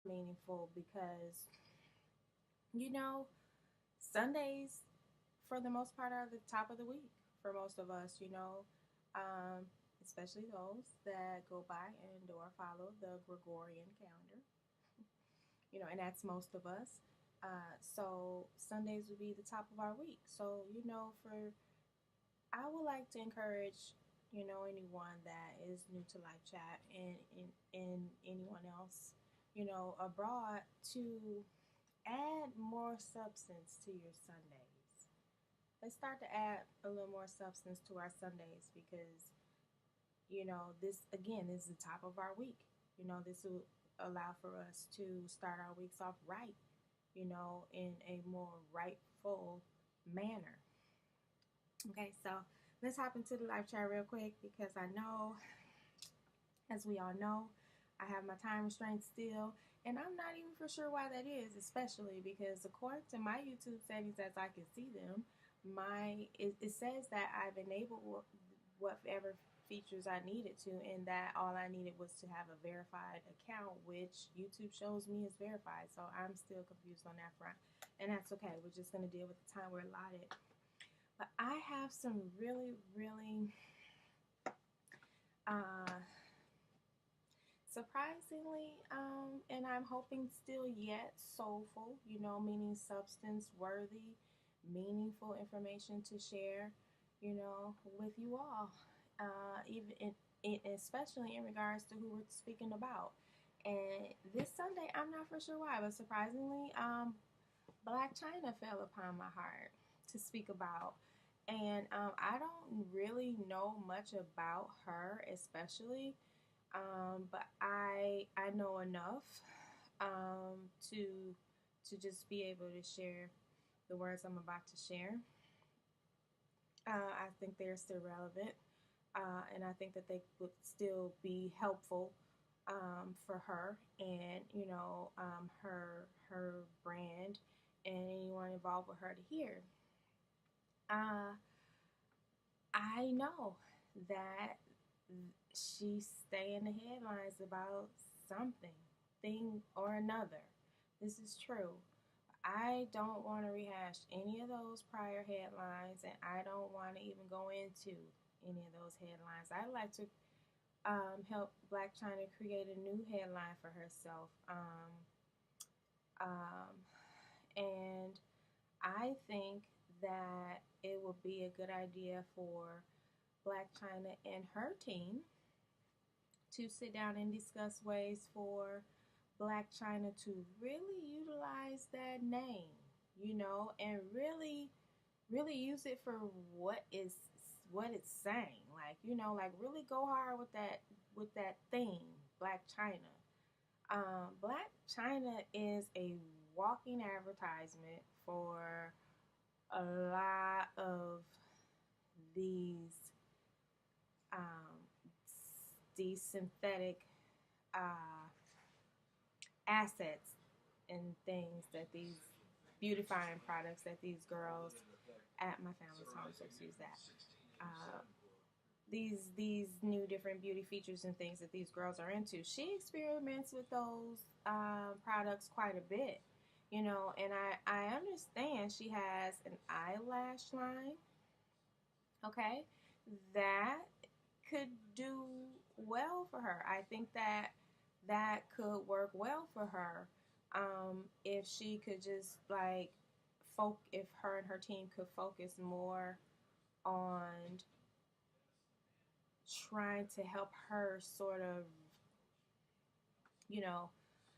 meaningful because, you know, Sundays, for the most part, are the top of the week for most of us, um, especially those that go by and or follow the Gregorian calendar, and that's most of us. So Sundays would be the top of our week. So, I would like to encourage, anyone that is new to Live Chat and anyone else, abroad to add more substance to your Sundays. Let's start to add a little more substance to our Sundays because, this, again, this is the top of our week. This will allow for us to start our weeks off right, in a more rightful manner. Okay, so let's hop into the live chat real quick because I know, as we all know, I have my time restraints still, and I'm not even for sure why that is, especially because according to my YouTube settings, as I can see them, it says that I've enabled whatever features I needed to, and that all I needed was to have a verified account, which YouTube shows me is verified. So I'm still confused on that front, and that's okay. We're just gonna deal with the time we're allotted. But I have some really, really uh, surprisingly, and I'm hoping still yet soulful, meaning substance worthy, meaningful information to share, with you all. Even especially in regards to who we're speaking about. And this Sunday, I'm not for sure why, but surprisingly, Black Chyna fell upon my heart to speak about. And I don't really know much about her, especially, but I know enough to just be able to share the words I'm about to share. I think they're still relevant, and I think that they would still be helpful for her and her brand and anyone involved with her to hear. Uh, I know that she stay in the headlines about something, thing or another. This is true. I don't want to rehash any of those prior headlines, and I don't want to even go into any of those headlines. I'd like to help Black Chyna create a new headline for herself. Um, and I think that it would be a good idea for Black Chyna and her team to sit down and discuss ways for Black Chyna to really utilize that name, and really use it for what it's saying. Like really go hard with that theme, Black Chyna. Black Chyna is a walking advertisement for a lot of these um, these synthetic uh, assets and things that these beautifying products that these girls at my family's home, so excuse that. Uh, these new different beauty features and things that these girls are into. She experiments with those products quite a bit, and I understand she has an eyelash line, okay, that could do well for her. I think that that could work well for her if she could just like if her and her team could focus more on trying to help her sort of, you know,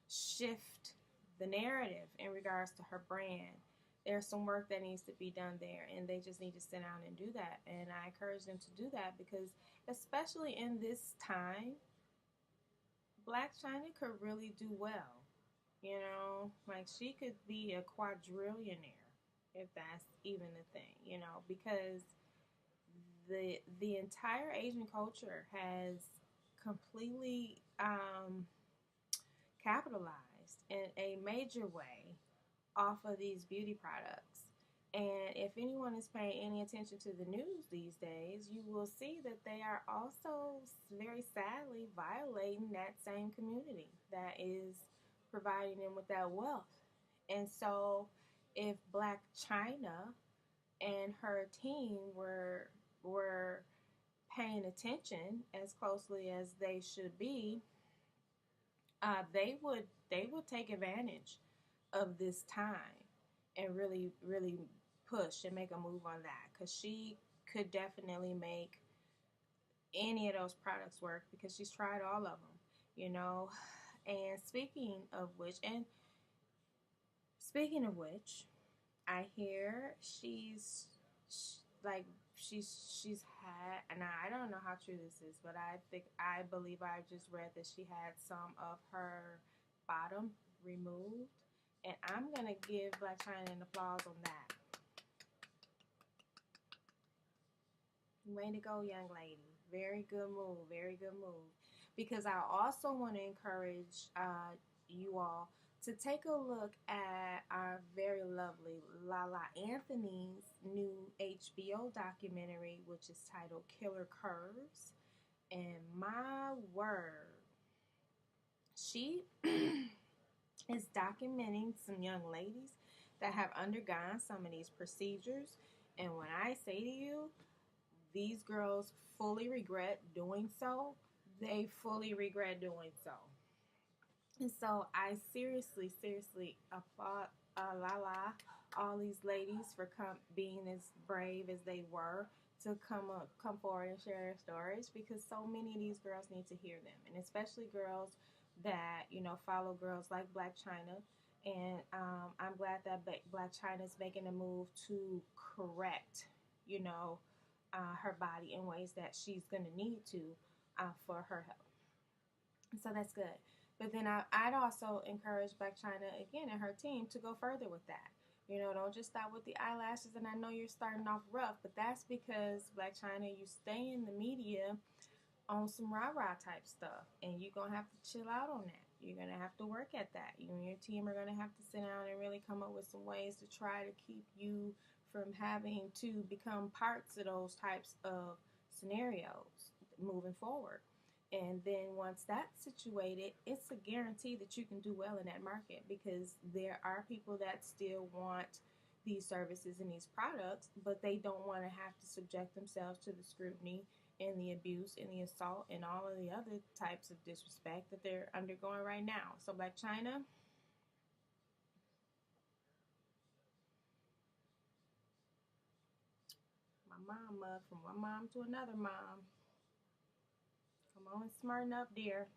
shift the narrative in regards to her brand. There's some work that needs to be done there, and they just need to sit down and do that. And I encourage them to do that because, especially in this time, Black Chyna could really do well. Like she could be a quadrillionaire if that's even a thing. Because the entire Asian culture has completely capitalized in a major way off of these beauty products. And if anyone is paying any attention to the news these days, you will see that they are also very sadly violating that same community that is providing them with that wealth. And so, if Black China and her team were paying attention as closely as they should be, they would take advantage of this time and really push and make a move on that, because she could definitely make any of those products work because she's tried all of them, you know. And speaking of which, I hear like she's had, and I don't know how true this is, but I believe I just read that she had some of her bottom removed, and I'm gonna give Black China an applause on that. Way to go, young lady. Very good move. Very good move. Because I also want to encourage you all to take a look at our very lovely Lala Anthony's new HBO documentary, which is titled Killer Curves. And my word, she is documenting some young ladies that have undergone some of these procedures. And when I say to you, these girls fully regret doing so. They fully regret doing so. And so I seriously applaud Lala, all these ladies for being as brave as they were to come forward and share their stories, because so many of these girls need to hear them, and especially girls that follow girls like Black Chyna. And I'm glad that Black Chyna is making a move to correct, her body in ways that she's going to need to for her health. So that's good. But then I'd also encourage Black Chyna again and her team to go further with that. Don't just stop with the eyelashes. And I know you're starting off rough, but that's because Black Chyna, you stay in the media on some rah-rah type stuff, and you're going to have to chill out on that. You're going to have to work at that. You and your team are going to have to sit down and really come up with some ways to try to keep you from having to become parts of those types of scenarios moving forward. And then once that's situated, it's a guarantee that you can do well in that market, because there are people that still want these services and these products, but they don't want to have to subject themselves to the scrutiny and the abuse and the assault and all of the other types of disrespect that they're undergoing right now. So Black Chyna, my mama, from one mom to another mom, come on and smarten up, dear.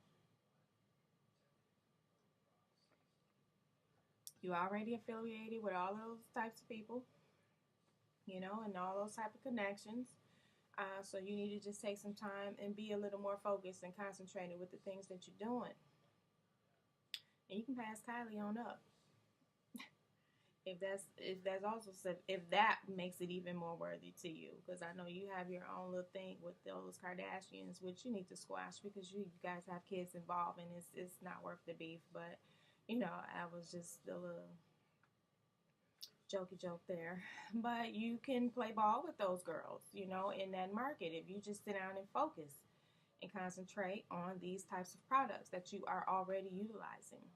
You already affiliated with all those types of people, and all those type of connections. So you need to just take some time and be a little more focused and concentrated with the things that you're doing. And you can pass Kylie on up. If that makes it even more worthy to you, because I know you have your own little thing with those Kardashians, which you need to squash because you guys have kids involved, and it's not worth the beef. But I was just a little jokey joke there. But you can play ball with those girls, in that market, if you just sit down and focus and concentrate on these types of products that you are already utilizing.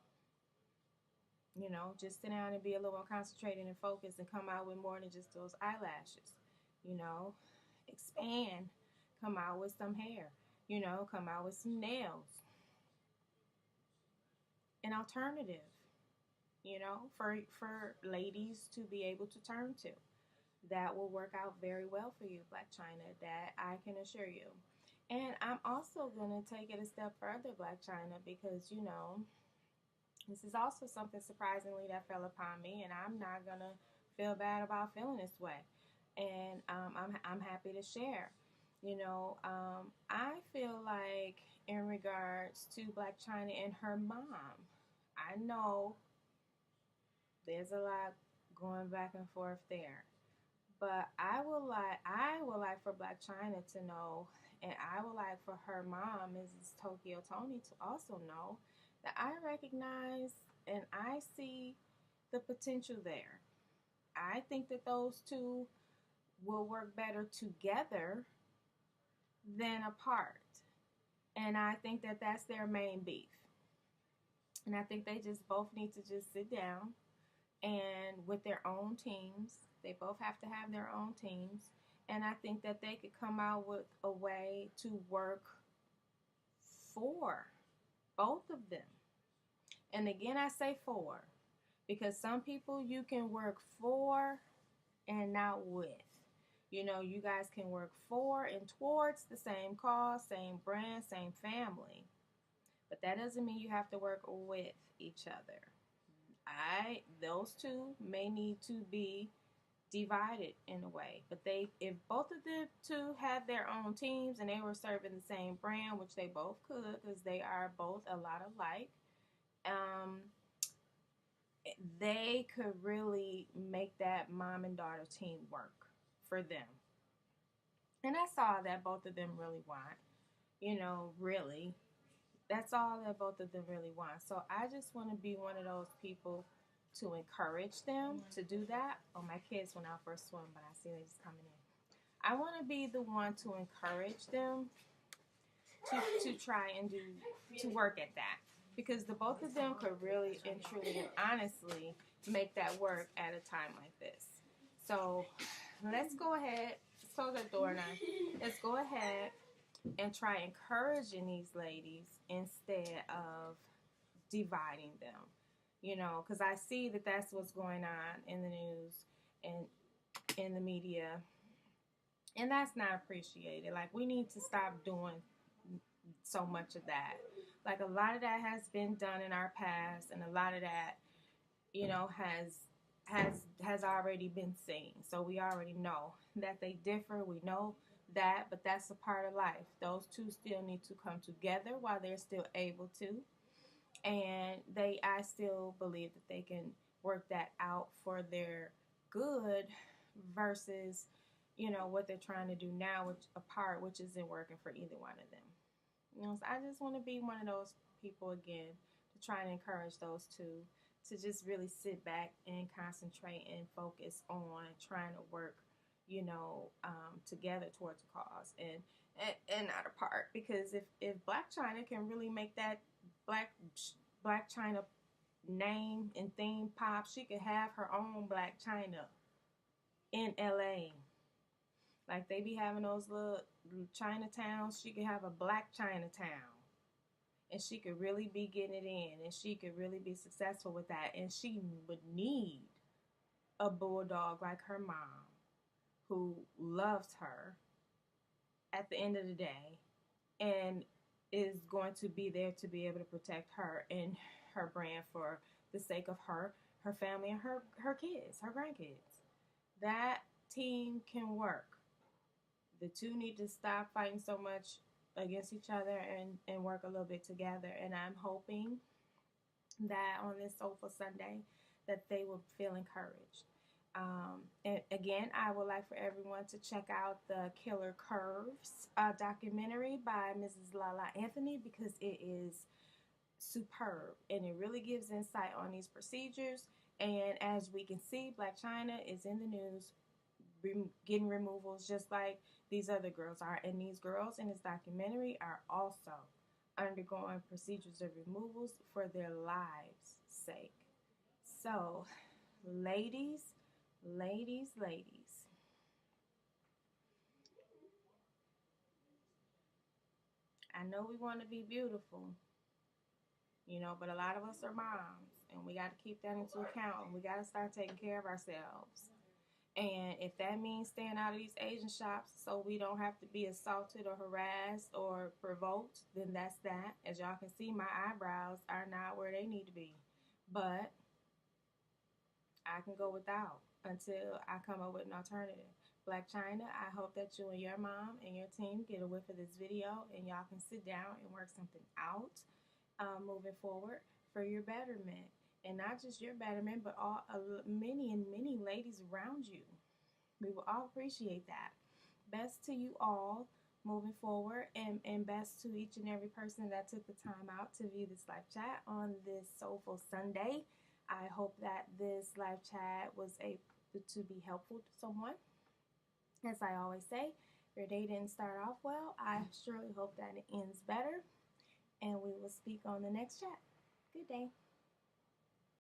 Just sit down and be a little more concentrated and focused and come out with more than just those eyelashes. Expand, come out with some hair, come out with some nails. An alternative, for ladies to be able to turn to. That will work out very well for you, Black Chyna, that I can assure you. And I'm also going to take it a step further, Black Chyna, because, this is also something surprisingly that fell upon me, and I'm not going to feel bad about feeling this way. And I'm happy to share. I feel like in regards to Black Chyna and her mom, I know there's a lot going back and forth there. But I would like for Black Chyna to know, and I would like for her mom, Mrs. Tokyo Toni, to also know that I recognize and I see the potential there. I think that those two will work better together than apart. And I think that that's their main beef. And I think they just both need to just sit down and with their own teams. They both have to have their own teams. And I think that they could come out with a way to work for both of them. And again, I say for because some people you can work for and not with. You know, you guys can work for and towards the same cause, same brand, same family. But that doesn't mean you have to work with each other. Those two may need to be divided in a way. But if both of the two had their own teams and they were serving the same brand, which they both could, because they are both a lot alike, they could really make that mom and daughter team work for them. And that's all that both of them really want. You know, really. That's all that both of them really want. So I just want to be one of those people to encourage them to do that. Oh, my kids went out for a swim, but I see they just coming in. I want to be the one to encourage them to try and to work at that. Because the both of them could really and truly and honestly make that work at a time like this. So let's go ahead. Let's close that door now. Let's go ahead and try encouraging these ladies instead of dividing them. You know, because I see that that's what's going on in the news and in the media. And that's not appreciated. Like, we need to stop doing so much of that. Like, a lot of that has been done in our past, and a lot of that, you know, has already been seen. So we already know that they differ. We know that, but that's a part of life. Those two still need to come together while they're still able to. And I still believe that they can work that out for their good versus, you know, what they're trying to do now, which isn't working for either one of them. You know, so I just want to be one of those people again to try and encourage those two to just really sit back and concentrate and focus on trying to work, you know, together towards a cause and not apart. Because if Black Chyna can really make that Black Chyna name and theme pop, she could have her own Black Chyna in LA. Like they be having those little Chinatowns. She could have a Black Chinatown. And she could really be getting it in. And she could really be successful with that. And she would need a bulldog like her mom who loves her at the end of the day and is going to be there to be able to protect her and her brand for the sake of her family, and her kids, her grandkids. That team can work. The two need to stop fighting so much against each other and work a little bit together. And I'm hoping that on this Soulful Sunday that they will feel encouraged. And again, I would like for everyone to check out the Killer Curves documentary by Mrs. Lala Anthony, because it is superb and it really gives insight on these procedures. And as we can see, Black Chyna is in the news getting removals just like these other girls are. And these girls in this documentary are also undergoing procedures of removals for their lives' sake. So, ladies, I know we want to be beautiful, you know, but a lot of us are moms, and we got to keep that into account, and we got to start taking care of ourselves. And if that means staying out of these Asian shops so we don't have to be assaulted or harassed or provoked, then that's that. As y'all can see, my eyebrows are not where they need to be. But I can go without until I come up with an alternative. Black Chyna, I hope that you and your mom and your team get a whiff of this video and y'all can sit down and work something out moving forward for your betterment. And not just your betterment, but many ladies around you. We will all appreciate that. Best to you all moving forward, and best to each and every person that took the time out to view this live chat on this Soulful Sunday. I hope that this live chat was able to be helpful to someone. As I always say, if your day didn't start off well, I surely hope that it ends better. And we will speak on the next chat. Good day.